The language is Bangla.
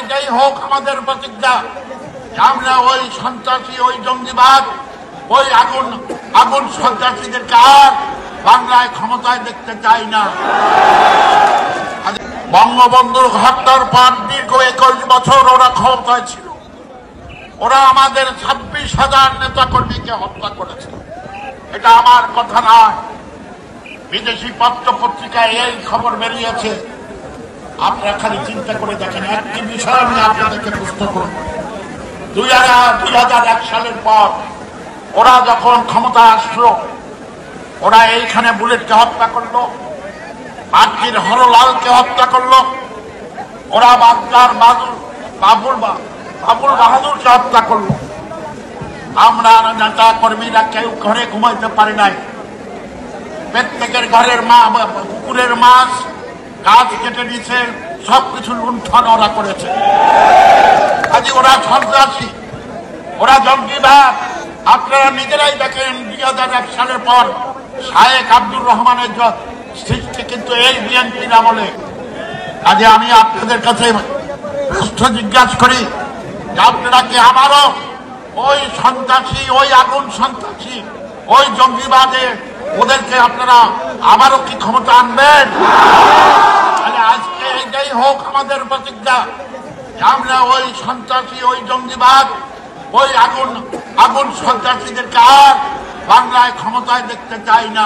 এইটাই হোক আমাদের প্রতিজ্ঞা, আমরা ওই সন্ত্রাসী, ওই জঙ্গিবাদ, ওই আগুন সন্ত্রাসীদেরকে আর বাংলায় ক্ষমতায় দেখতে চাই না। বঙ্গবন্ধুর হত্যার পর দীর্ঘ 21 বছর ওরা ক্ষমতায় ছিল। ওরা আমাদের 26,000 নেতাকর্মীকে হত্যা করেছে। এটা আমার কথা নয়, বিদেশি পত্র পত্রিকায় এই খবর বেরিয়েছে। আপনারা খালি চিন্তা করে দেখেন, একটি বিষয় আমি আপনাদেরকে প্রশ্ন করব। 2001 সালের পর ওরা যখন ক্ষমতা আসলো, ওরা এইখানে বুলেটকে হত্যা করলো, পার্টির হরলালকে হত্যা করলো, ওরা বাগদার বাবুল বাহাদুরকে হত্যা করলো। আমরা নেতা কর্মীরা কেউ ঘরে ঘুমাইতে পারি নাই। প্রত্যেকের ঘরের পুকুরের মাছ, গাছ কেটে দিয়েছে, সবকিছু লুণ্ঠন ওরা করেছে। কাজে ওরা সন্ত্রাসী, ওরা জঙ্গিবাদ। আপনারা নিজেরাই দেখেন 2001 সালের পর শায়েখ আব্দুর রহমানের সৃষ্টি কিন্তু এই বিএনপির আমলে। কাজে আমি আপনাদের কাছে প্রশ্ন জিজ্ঞাসা করি যে আপনারা কি আবারও ওই সন্ত্রাসী, ওই আগুন সন্ত্রাসী, ওই জঙ্গিবাদে ওদেরকে আপনারা আবারও কি ক্ষমতা আনবেন? আজকে এইটাই হোক আমাদের প্রতিজ্ঞা, আমরা ওই সন্ত্রাসী, ওই জঙ্গিবাদ, ওই আগুন সন্ত্রাসীদেরকে আর বাংলায় ক্ষমতায় দেখতে চাই না।